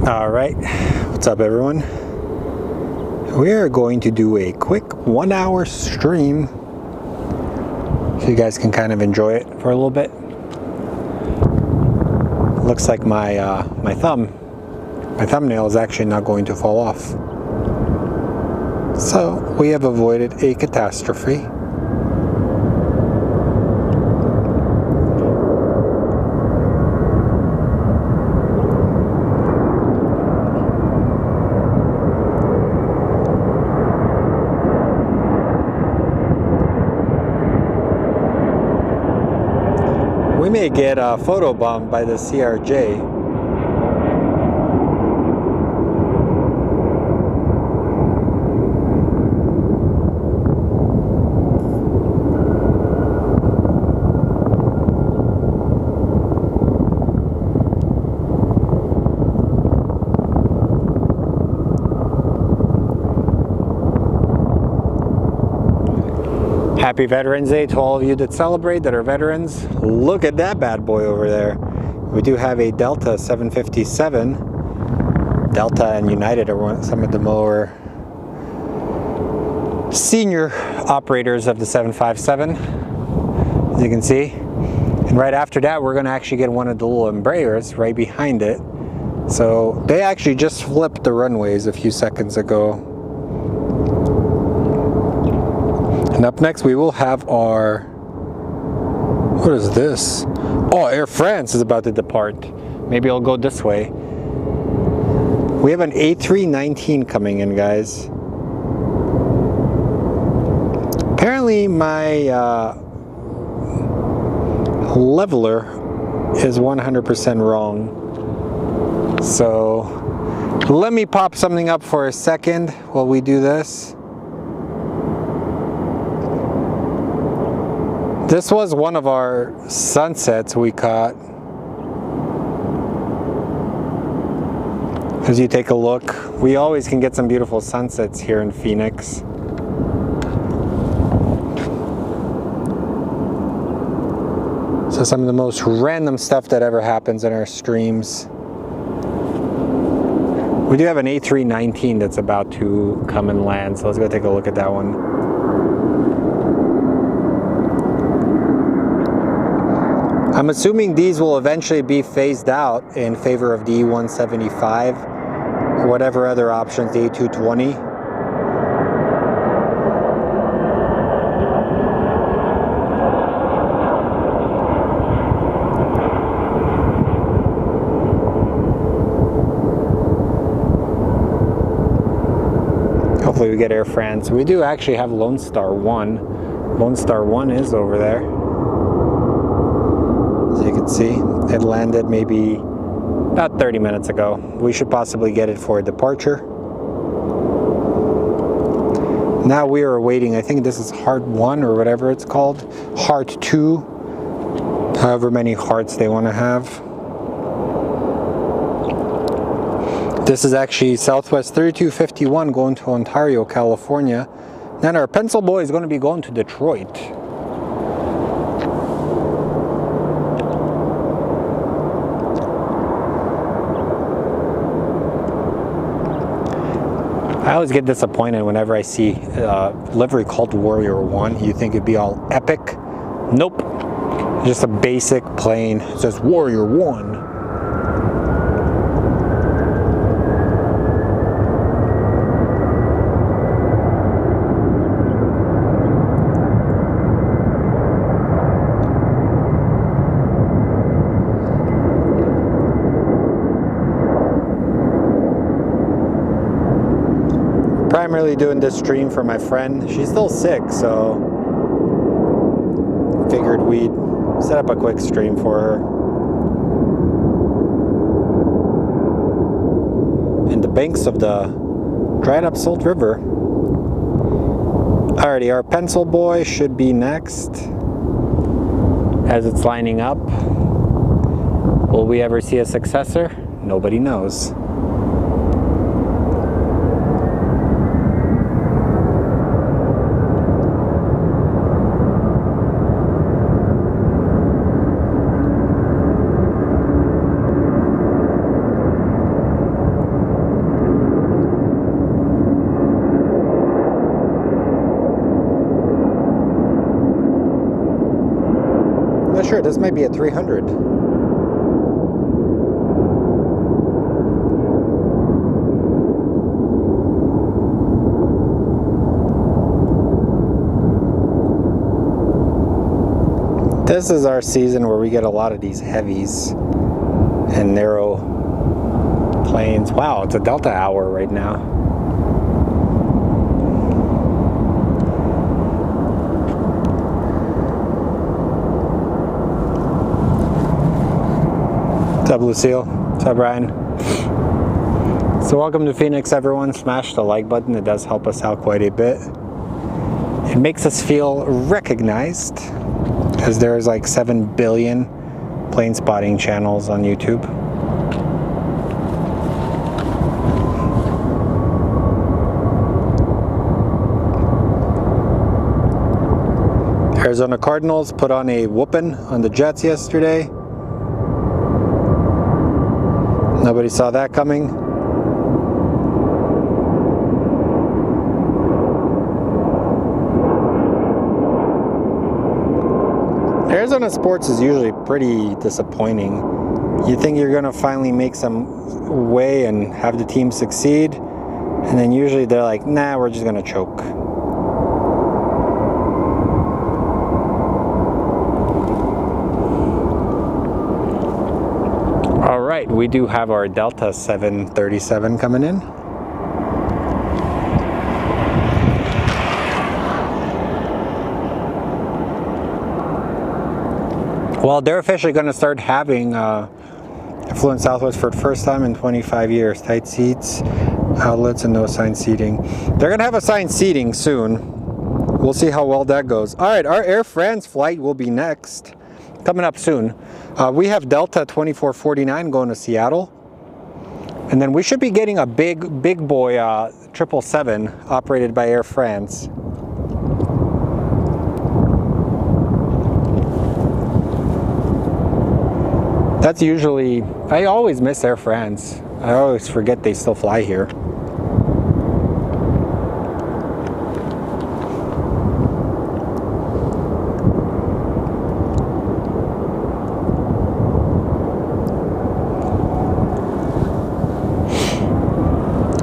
Alright, what's up everyone? We are going to do a quick 1 hour stream so you guys can kind of enjoy it for a little bit. Looks like my thumbnail is actually not going to fall off. So we have avoided a catastrophe. We may get photobombed by the CRJ. Happy Veterans Day to all of you that celebrate, that are veterans. Look at that bad boy over there. We do have a Delta 757. Delta and United are some of the more senior operators of the 757, as you can see. And right after that, we're going to actually get one of the little Embraers right behind it. So they actually just flipped the runways a few seconds ago. And up next we will have our, what is this? Oh, Air France is about to depart. Maybe I'll go this way. We have an A319 coming in, guys. Apparently my leveler is 100% wrong. So let me pop something up for a second while we do this. This was one of our sunsets we caught. As you take a look, we always can get some beautiful sunsets here in Phoenix. So some of the most random stuff that ever happens in our streams. We do have an A319 that's about to come and land, so let's go take a look at that one. I'm assuming these will eventually be phased out in favor of the E175 or whatever other options, the A220. Hopefully we get Air France. We do actually have Lone Star 1. Lone Star 1 is over there. As you can see, it landed maybe about 30 minutes ago. We should possibly get it for a departure. Now we are waiting, I think this is Heart 1 or whatever it's called. Heart 2, however many hearts they want to have. This is actually Southwest 3251 going to Ontario, California. Then our pencil boy is going to be going to Detroit. I always get disappointed whenever I see a livery called Warrior 1. You think it'd be all epic. Nope. Just a basic plain. It says Warrior 1. Primarily doing this stream for my friend. She's still sick, so figured we'd set up a quick stream for her. In the banks of the dried up Salt River. Alrighty, our pencil boy should be next. As it's lining up. Will we ever see a successor? Nobody knows. sure. This might be a 300. This is our season where we get a lot of these heavies and narrow planes. Wow, it's a Delta hour right now. What's up, Lucille? What's up, Brian? So welcome to Phoenix, everyone. Smash the like button. It does help us out quite a bit. It makes us feel recognized, because there's like 7 billion plane spotting channels on YouTube. Arizona Cardinals put on a whooping on the Jets yesterday. Nobody saw that coming. Arizona sports is usually pretty disappointing. You think you're going to finally make some way and have the team succeed, and then usually they're like, nah, we're just going to choke. All right, we do have our Delta 737 coming in. Well, they're officially going to start having Affluent Southwest for the first time in 25 years. Tight seats, outlets, and no assigned seating. They're going to have assigned seating soon. We'll see how well that goes. All right, our Air France flight will be next, coming up soon. We have Delta 2449 going to Seattle. And then we should be getting a big boy 777 operated by Air France. That's usually, I always miss Air France. I always forget they still fly here.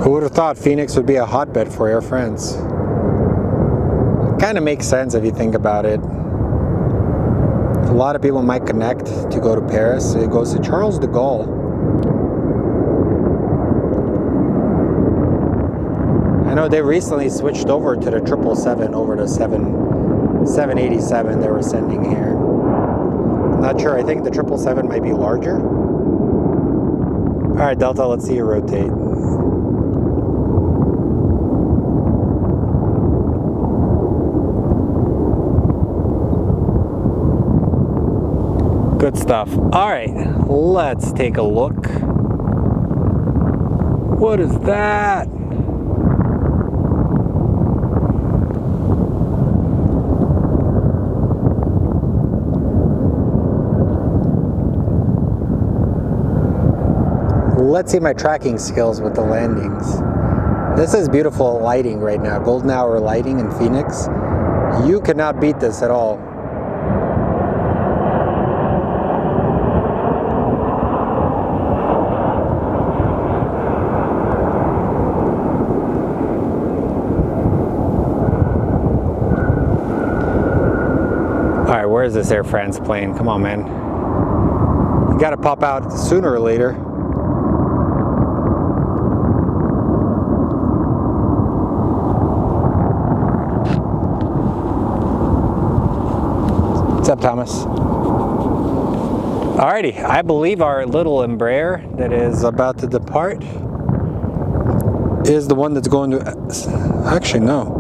Who would have thought Phoenix would be a hotbed for Air France? It kind of makes sense if you think about it. A lot of people might connect to go to Paris. It goes to Charles de Gaulle. I know they recently switched over to the 777 over the 787 they were sending here. I'm not sure. I think the 777 might be larger. All right, Delta, let's see you rotate. Good stuff. All right, let's take a look. What is that? Let's see my tracking skills with the landings. This is beautiful lighting right now. Golden hour lighting in Phoenix. You cannot beat this at all. Where is this Air France plane? Come on, man. You gotta pop out sooner or later. What's up, Thomas? Alrighty, I believe our little Embraer that is about to depart is the one that's going to... Actually, no.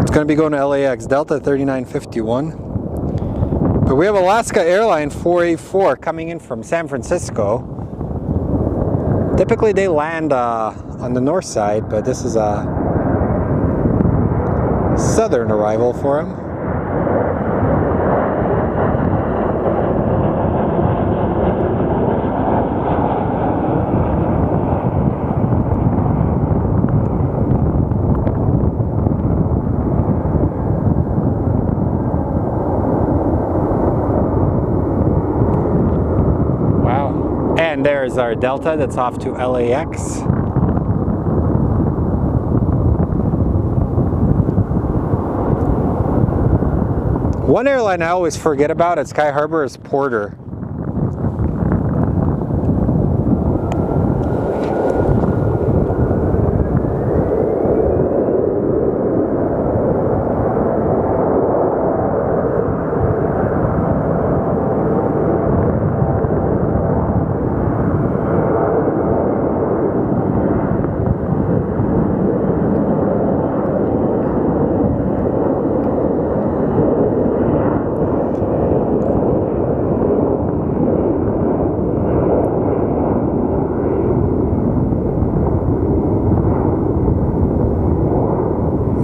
It's going to be going to LAX, Delta 3951. But we have Alaska Airline 484 coming in from San Francisco. Typically they land on the north side, but this is a southern arrival for them. And there's our Delta that's off to LAX. One airline I always forget about at Sky Harbor is Porter.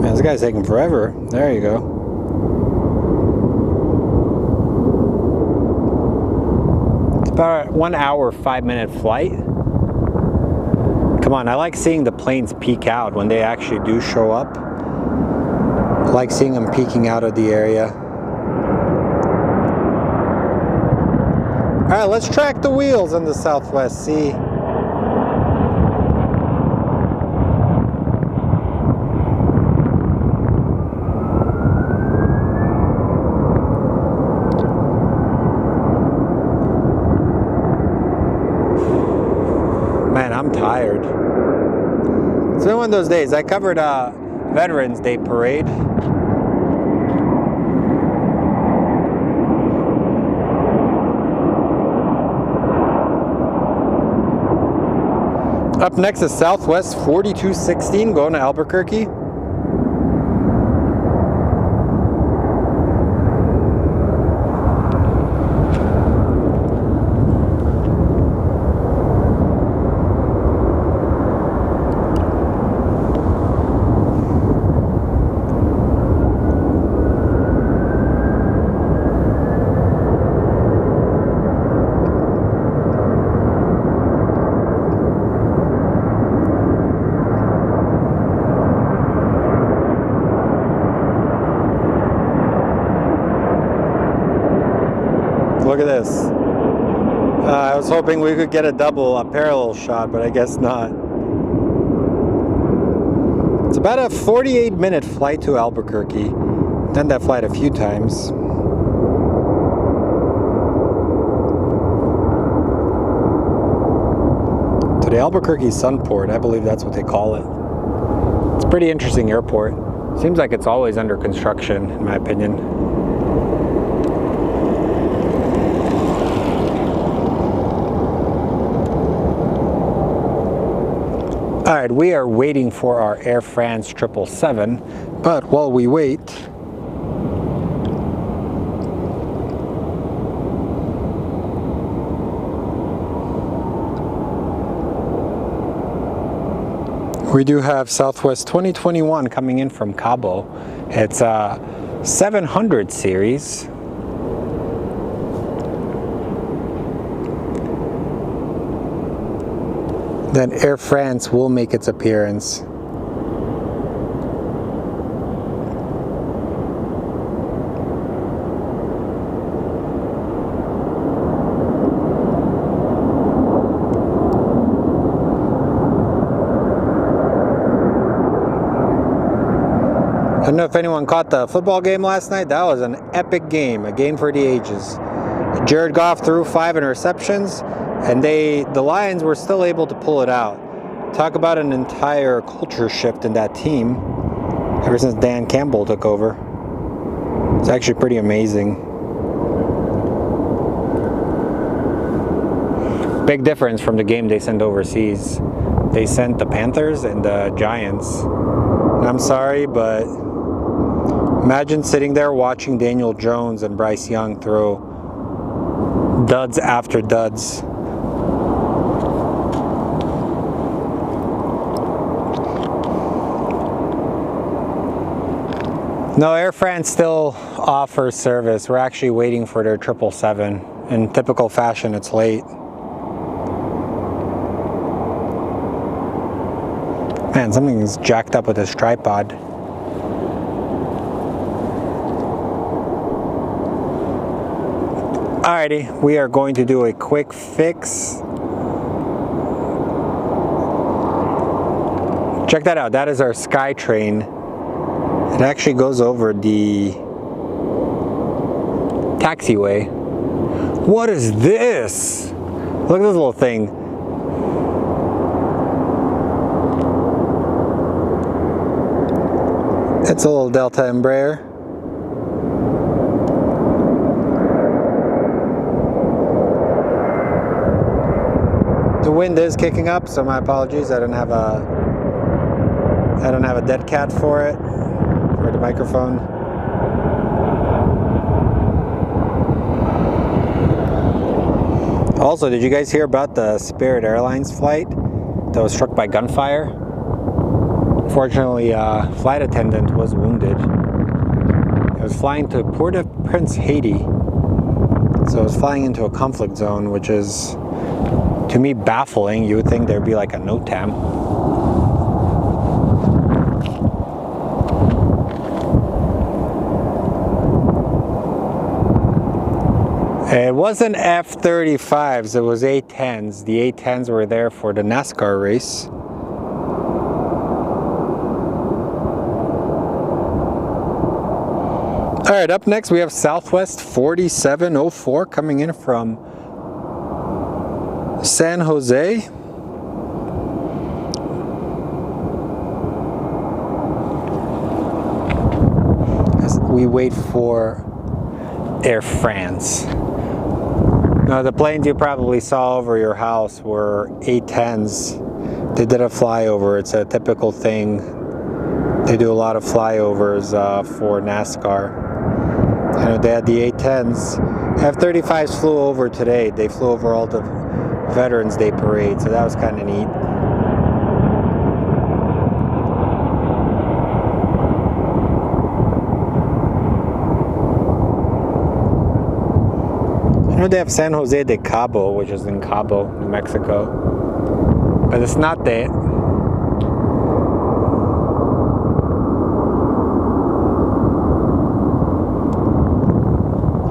Man, this guy's taking forever. There you go. It's about a 1 hour, 5-minute flight. Come on, I like seeing the planes peek out when they actually do show up. I like seeing them peeking out of the area. Alright, let's track the wheels in the Southwest Sea. Man, I'm tired. It's been one of those days. I covered Veterans Day Parade. Up next is Southwest 4216 going to Albuquerque. Look at this. I was hoping we could get a parallel shot, but I guess not. It's about a 48-minute flight to Albuquerque. Done that flight a few times. To the Albuquerque Sunport, I believe that's what they call it. It's a pretty interesting airport. Seems like it's always under construction, in my opinion. Alright, we are waiting for our Air France 777, but while we wait, we do have Southwest 2021 coming in from Cabo. It's a 700 series. Then Air France will make its appearance. I don't know if anyone caught the football game last night. That was an epic game, a game for the ages. Jared Goff threw 5 interceptions. And the Lions were still able to pull it out. Talk about an entire culture shift in that team ever since Dan Campbell took over. It's actually pretty amazing. Big difference from the game they sent overseas. They sent the Panthers and the Giants. And I'm sorry, but imagine sitting there watching Daniel Jones and Bryce Young throw duds after duds. No, Air France still offers service. We're actually waiting for their 777. In typical fashion, it's late. Man, something's jacked up with this tripod. Alrighty, we are going to do a quick fix Check that out. That is our Sky Train. It actually goes over the taxiway. What is this? Look at this little thing. It's a little Delta Embraer. The wind is kicking up, so my apologies. I don't have a dead cat for it, for the microphone. Also, did you guys hear about the Spirit Airlines flight that was struck by gunfire? Unfortunately, a flight attendant was wounded. It was flying to Port-au-Prince, Haiti. So it was flying into a conflict zone, which is, to me, baffling. You would think there'd be like a NOTAM. It wasn't F-35s, it was A-10s. The A-10s were there for the NASCAR race. All right, up next we have Southwest 4704 coming in from San Jose. As we wait for Air France. Now, the planes you probably saw over your house were A-10s. They did a flyover. It's a typical thing. They do a lot of flyovers for NASCAR. I know they had the A-10s. F-35s flew over today. They flew over all the Veterans Day parade, so that was kind of neat. I know they have San Jose de Cabo, which is in Cabo, New Mexico, but it's not there.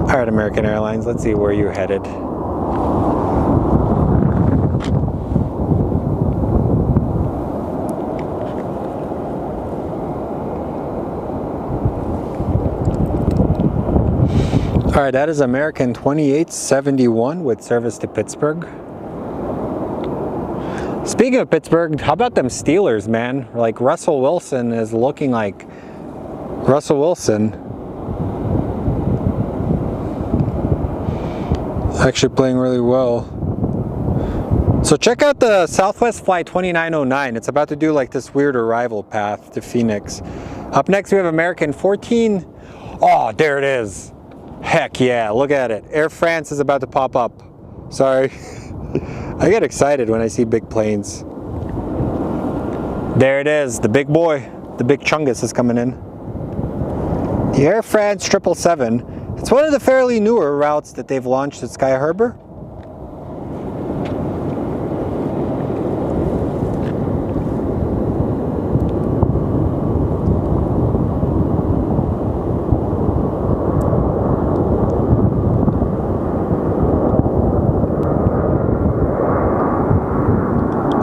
All right, American Airlines, let's see where you're headed. All right, that is American 2871 with service to Pittsburgh. Speaking of Pittsburgh, how about them Steelers, man? Like, Russell Wilson is looking like Russell Wilson. Actually playing really well. So check out the Southwest Flight 2909. It's about to do like this weird arrival path to Phoenix. Up next we have American 14. Oh, there it is. Heck yeah, look at it. Air France is about to pop up. Sorry. I get excited when I see big planes. There it is, the big boy. The big Chungus is coming in. The Air France 777. It's one of the fairly newer routes that they've launched at Sky Harbor.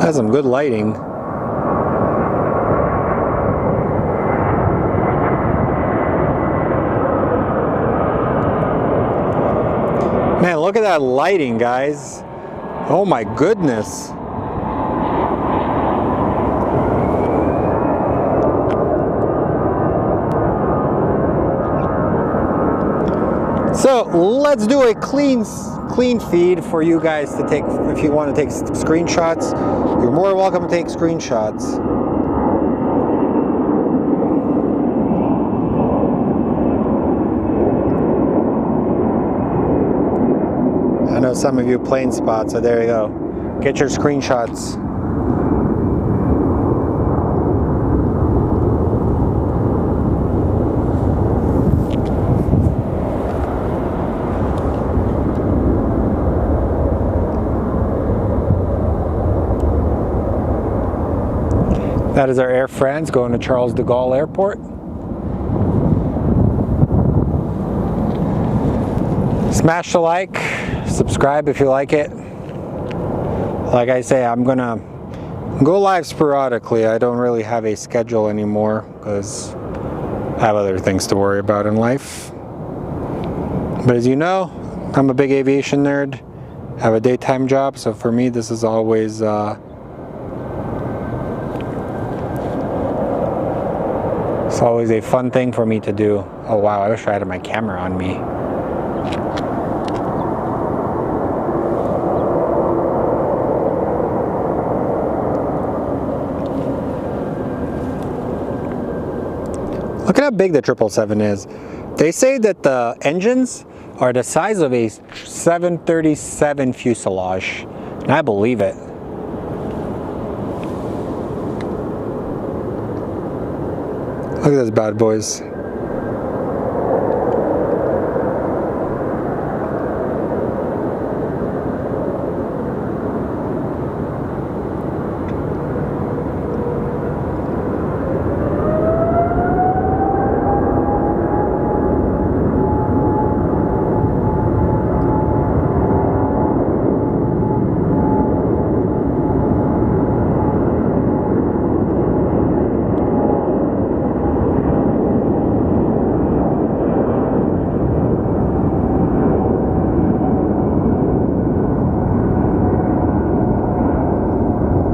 Has some good lighting. Man, look at that lighting, guys. Oh my goodness. So let's do a clean feed for you guys to take. If you want to take screenshots, you're more than welcome to take screenshots. I know some of you plane spots, so there you go. Get your screenshots. That is our Air France going to Charles de Gaulle Airport. Smash the like, subscribe if you like it. Like I say, I'm gonna Go live sporadically. I don't really have a schedule anymore because I have other things to worry about in life. But as you know, I'm a big aviation nerd. I have a daytime job, so for me this is always it's always a fun thing for me to do. Oh wow, I wish I had my camera on me. Look at how big the 777 is. They say that the engines are the size of a 737 fuselage, and I believe it. Look at those bad boys.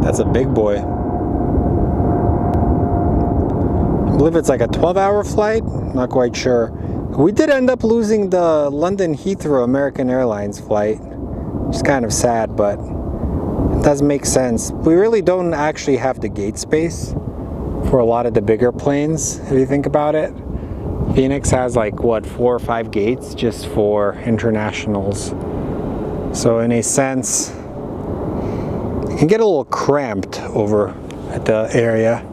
That's a big boy. I believe it's like a 12-hour flight. Not quite sure. We did end up losing the London Heathrow American Airlines flight. It's kind of sad, but it does make sense. We really don't actually have the gate space for a lot of the bigger planes, if you think about it. Phoenix has like, what, 4 or 5 gates just for internationals. So in a sense, it can get a little cramped over at the area.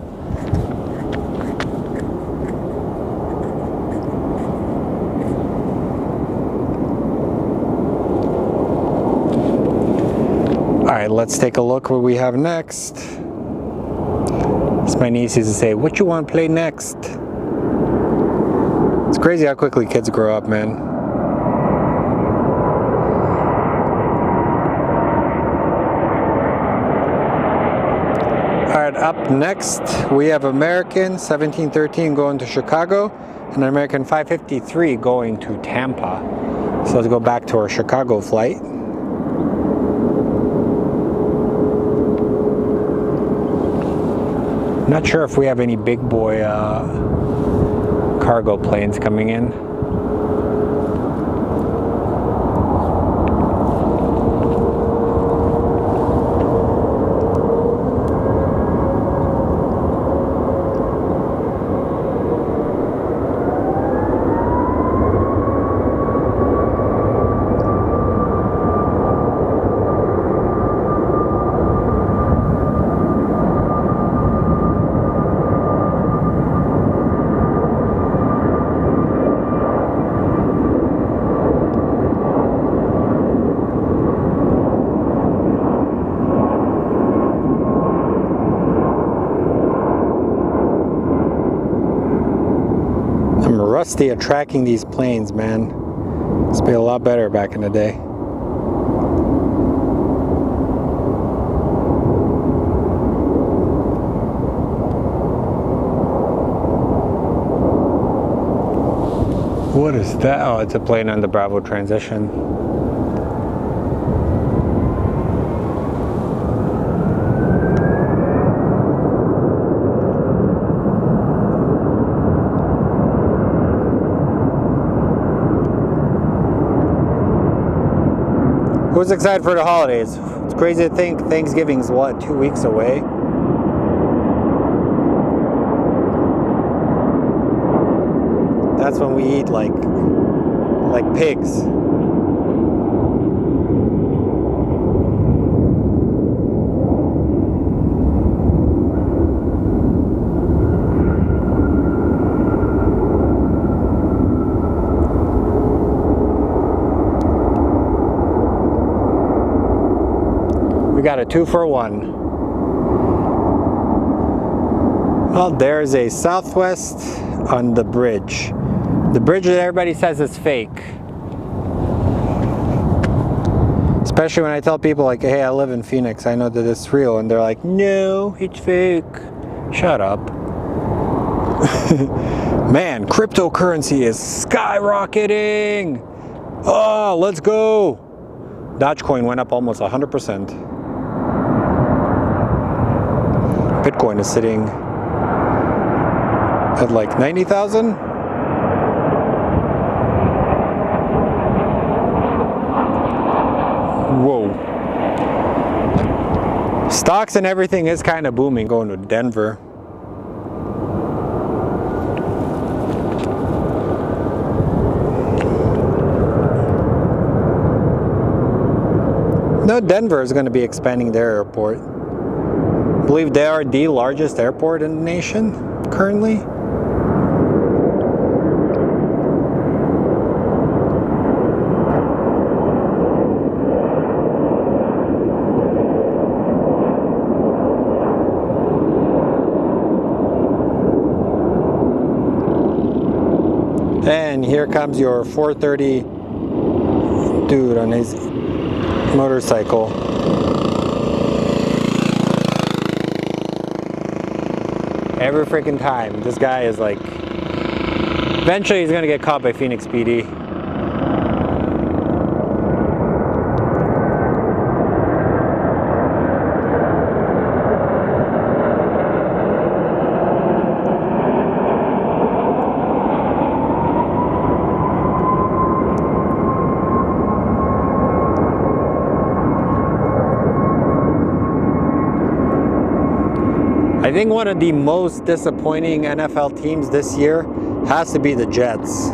Alright, let's take a look what we have next. As my niece used to say, what you want to play next? It's crazy how quickly kids grow up, man. Alright, up next we have American 1713 going to Chicago and American 553 going to Tampa. So let's go back to our Chicago flight. Not sure if we have any big boy cargo planes coming in. Rusty at tracking these planes, man. It's been a lot better back in the day. What is that? Oh, it's a plane on the Bravo transition. Who's excited for the holidays? It's crazy to think Thanksgiving's what, 2 weeks away? That's when we eat like pigs. We got a 2-for-1. Well, there's a Southwest on the bridge. The bridge that everybody says is fake. Especially when I tell people like, hey, I live in Phoenix, I know that it's real, and they're like, no, it's fake. Shut up. Man, cryptocurrency is skyrocketing. Oh, let's go. Dogecoin went up almost 100%. Bitcoin is sitting at like 90,000. Whoa. Stocks and everything is kind of booming. Going to Denver. No, Denver is going to be expanding their airport. I believe they are the largest airport in the nation currently. And here comes your 430 dude on his motorcycle. Every freaking time. This guy is like, eventually he's gonna get caught by Phoenix PD. I think one of the most disappointing NFL teams this year has to be the Jets.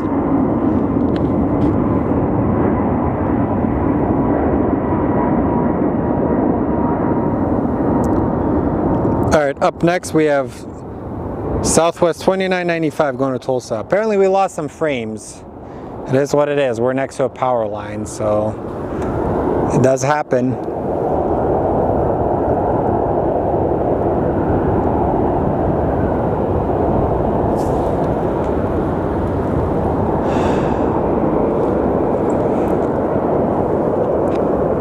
All right, up next we have Southwest 2995 going to Tulsa. Apparently we lost some frames. It is what it is. We're next to a power line, so it does happen.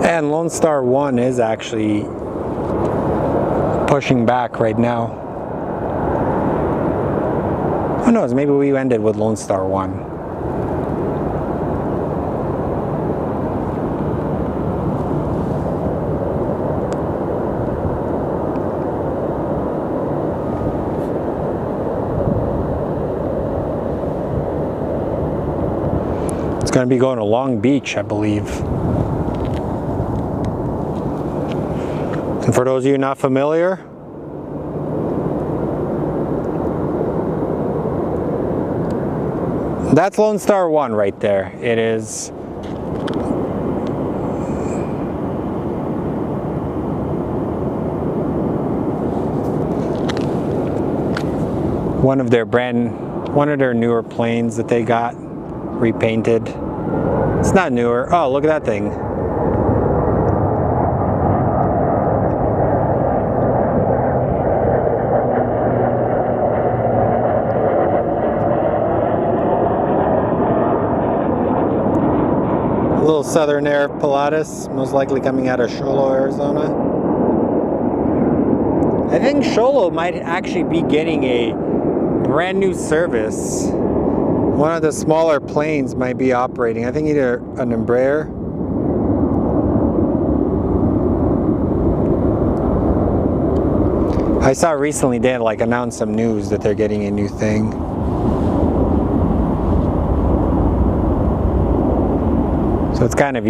And Lone Star 1 is actually pushing back right now. Who knows, maybe we ended with Lone Star 1. It's going to be going to Long Beach, I believe. And for those of you not familiar, that's Lone Star 1 right there. It is one of their newer planes that they got repainted. It's not newer. Oh, look at that thing. Little Southern Air Pilatus, most likely coming out of Sholo, Arizona. I think Sholo might actually be getting a brand new service. One of the smaller planes might be operating. I think either an Embraer. I saw recently they had like announced some news that they're getting a new thing. So it's kind of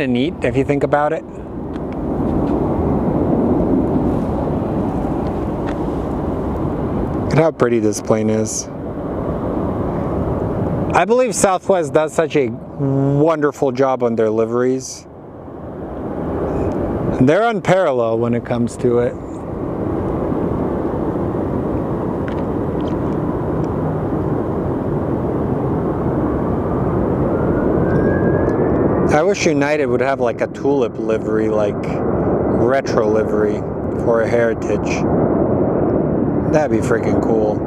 neat if you think about it. Look at how pretty this plane is. I believe Southwest does such a wonderful job on their liveries. They're unparalleled when it comes to it. I wish United would have like a tulip livery, like retro livery for a heritage. That'd be freaking cool.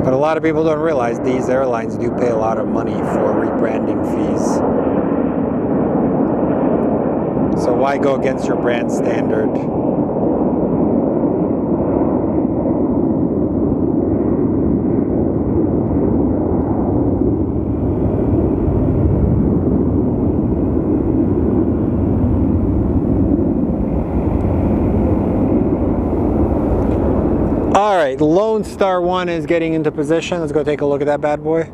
But a lot of people don't realize these airlines do pay a lot of money for rebranding fees. So why go against your brand standard? All right, Lone Star 1 is getting into position. Let's go take a look at that bad boy.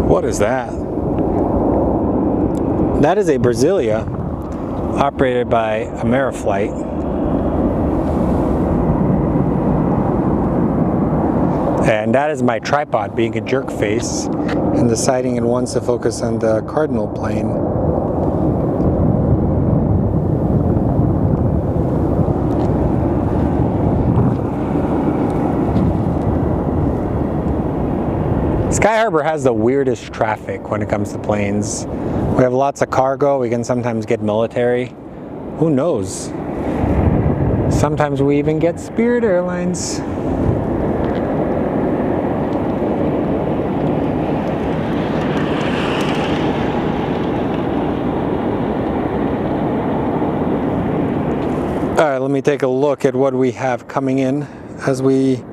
What is that? That is a Brasilia operated by Ameriflight. And that is my tripod being a jerk face and deciding it wants to focus on the cardinal plane. Sky Harbor has the weirdest traffic when it comes to planes. We have lots of cargo, we can sometimes get military. Who knows? Sometimes we even get Spirit Airlines. All right, let me take a look at what we have coming in as we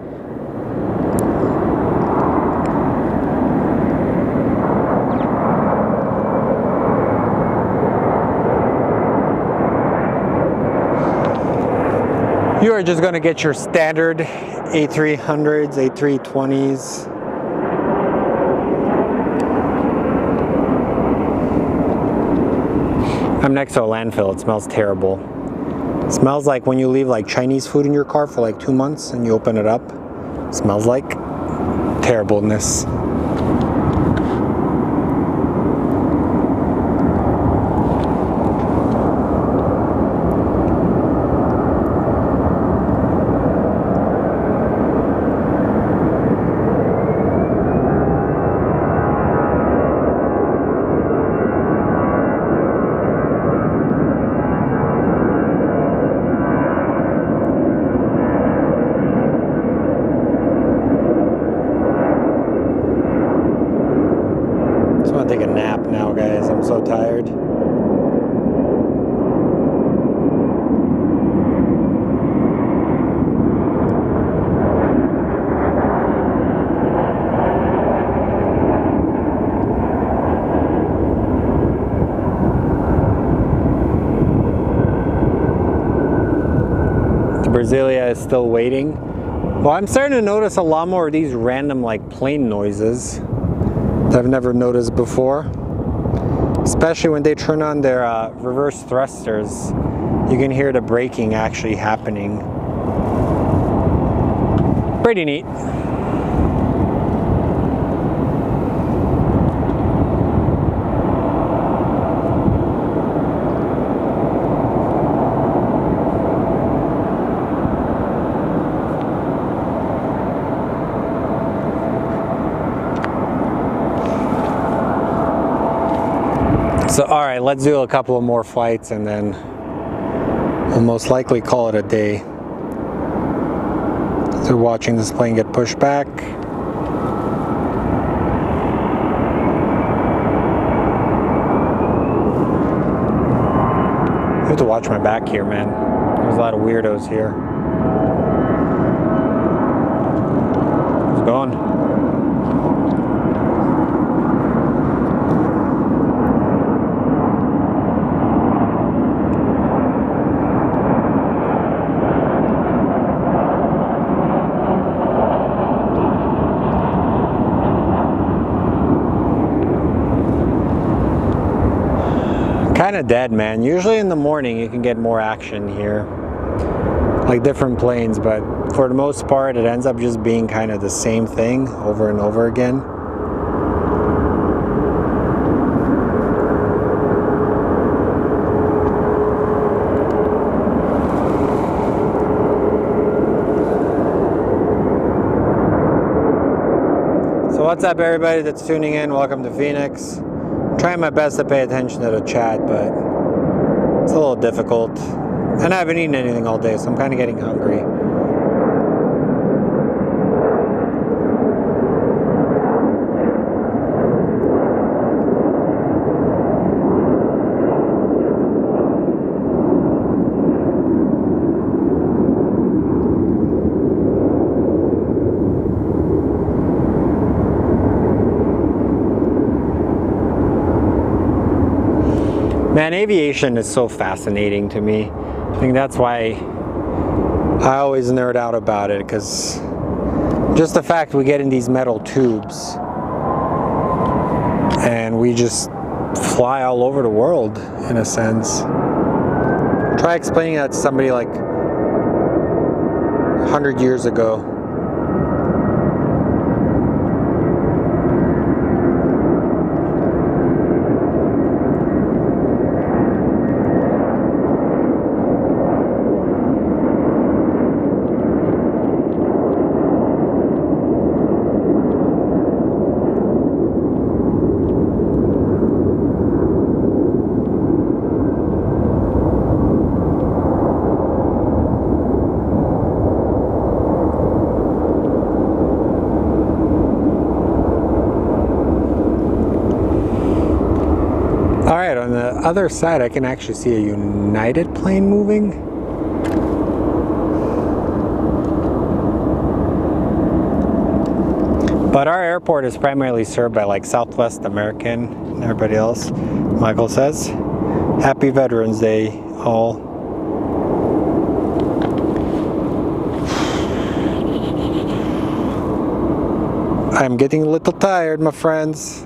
You are just going to get your standard A300s, A320s. I'm next to a landfill. It smells terrible. It smells like when you leave like Chinese food in your car for like 2 months and you open it up. It smells like terribleness. I'm gonna take a nap now, guys. I'm so tired. The Brasilia is still waiting. Well, I'm starting to notice a lot more of these random like plane noises that I've never noticed before, especially when they turn on their reverse thrusters. You can hear the braking actually happening. Pretty neat. So, all right, let's do a couple of more flights and then we'll most likely call it a day. So watching this plane get pushed back. I have to watch my back here, man. There's a lot of weirdos here. It's going. kind of dead, man. Usually in the morning you can get more action here, like different planes, but for the most part it ends up just being kind of the same thing over and over again. So what's up, everybody that's tuning in? Welcome to Phoenix. I'm trying my best to pay attention to the chat, but it's a little difficult. And I haven't eaten anything all day, so I'm kind of getting hungry. Man, aviation is so fascinating to me. I think that's why I always nerd out about it, because just the fact we get in these metal tubes and we just fly all over the world, in a sense. Try explaining that to somebody like 100 years ago. Alright, on the other side I can actually see a United plane moving. But our airport is primarily served by like Southwest American and everybody else. Michael says, Happy Veterans Day, all. I'm getting a little tired, my friends.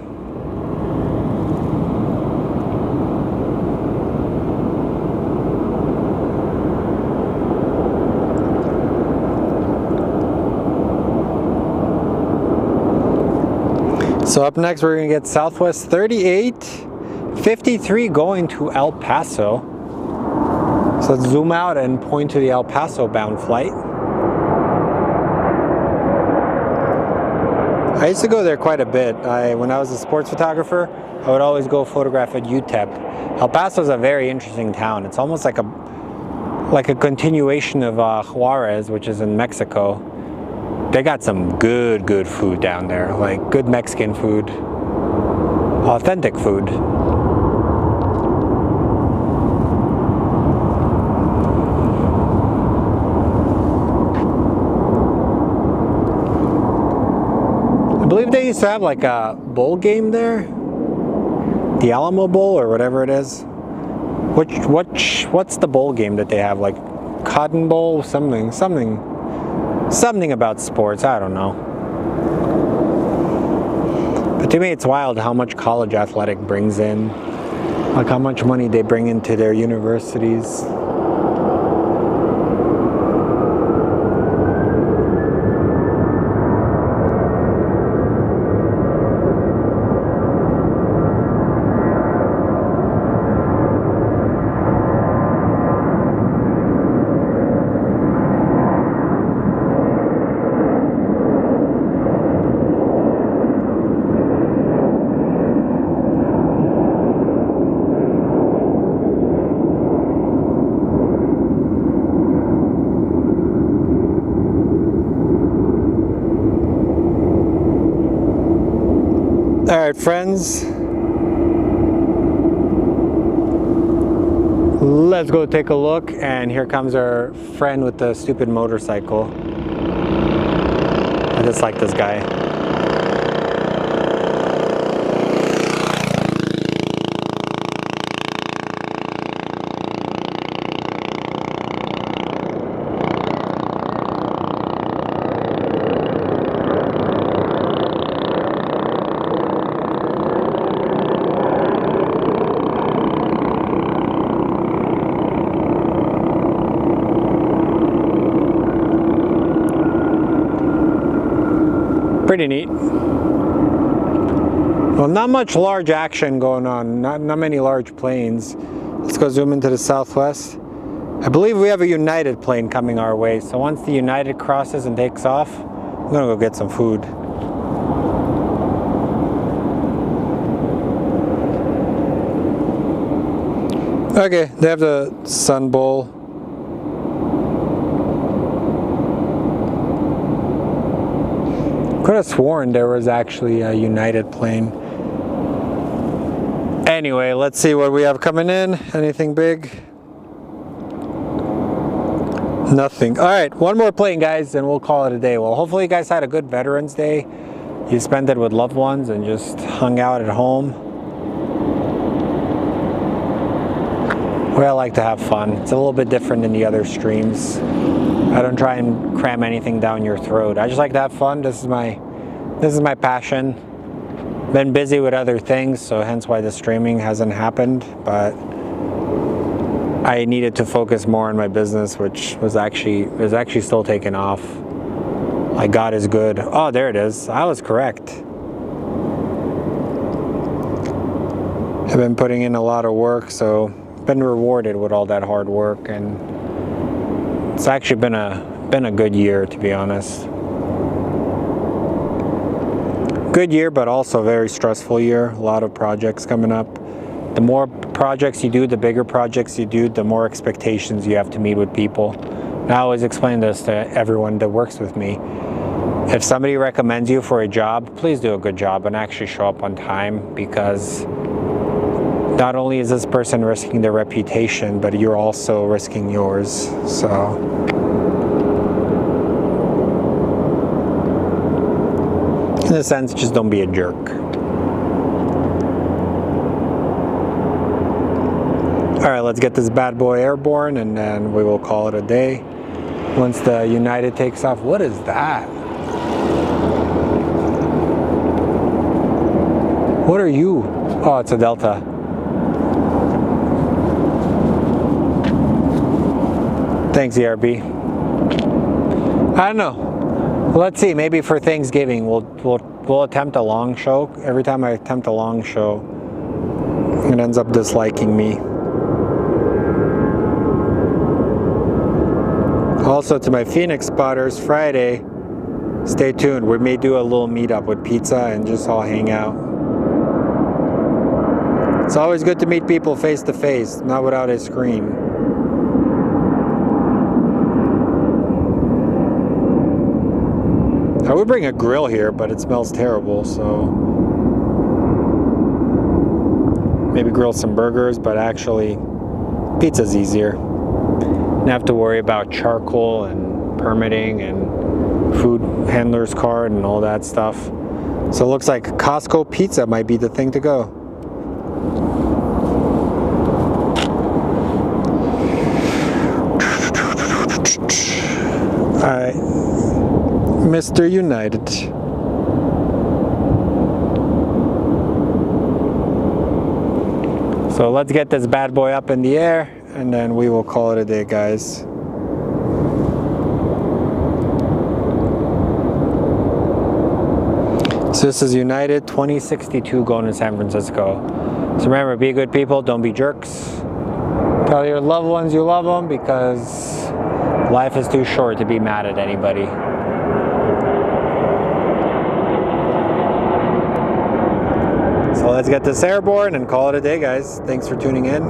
So up next we're going to get Southwest 3853 going to El Paso. So let's zoom out and point to the El Paso bound flight. I used to go there quite a bit. When I was a sports photographer, I would always go photograph at UTEP. El Paso is a very interesting town. It's almost like a continuation of Juarez, which is in Mexico. They got some good food down there, like good Mexican food, authentic food. I believe they used to have like a bowl game there, the Alamo Bowl or whatever it is. What's the bowl game that they have? Like Cotton Bowl, something about sports, I don't know. But to me it's wild how much college athletic brings in, like how much money they bring into their universities. Alright, friends, let's go take a look, and here comes our friend with the stupid motorcycle. I just like this guy. Pretty neat. Well, not much large action going on. Not many large planes. Let's go zoom into the southwest. I believe we have a United plane coming our way. So once the United crosses and takes off, I'm gonna go get some food. Okay, they have the Sun Bowl. Could have sworn there was actually a United plane. Anyway, let's see what we have coming in. Anything big? Nothing. All right, one more plane, guys, and we'll call it a day. Well, hopefully you guys had a good Veterans Day. You spent it with loved ones and just hung out at home. Well, I like to have fun. It's a little bit different than the other streams. I don't try and cram anything down your throat. I just like to have fun. This is my passion. Been busy with other things, so hence why the streaming hasn't happened, but I needed to focus more on my business, which was actually still taking off. Like, God is good. Oh, there it is. I was correct. I've been putting in a lot of work, so been rewarded with all that hard work, and it's actually been a good year, to be honest. Good year, but also a very stressful year. A lot of projects coming up. The more projects you do, the bigger projects you do, the more expectations you have to meet with people. And I always explain this to everyone that works with me. If somebody recommends you for a job, please do a good job and actually show up on time, because not only is this person risking their reputation, but you're also risking yours. So in a sense, just don't be a jerk. All right, let's get this bad boy airborne, and then we will call it a day. Once the United takes off. What is that? What are you? Oh, it's a Delta. Thanks, ERB. I don't know. Let's see. Maybe for Thanksgiving, we'll attempt a long show. Every time I attempt a long show, it ends up disliking me. Also, to my Phoenix spotters, Friday, stay tuned. We may do a little meetup with pizza and just all hang out. It's always good to meet people face to face, not without a screen. I would bring a grill here, but it smells terrible, so maybe grill some burgers, but actually pizza's easier. You have to worry about charcoal and permitting and food handler's card and all that stuff. So it looks like Costco pizza might be the thing to go. All right, Mr. United. So let's get this bad boy up in the air, and then we will call it a day, guys. So this is United 2062 going to San Francisco. So remember, be good people, don't be jerks. Tell your loved ones you love them, because life is too short to be mad at anybody. So let's get this airborne and call it a day, guys. Thanks for tuning in.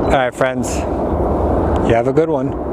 All right, friends, you have a good one.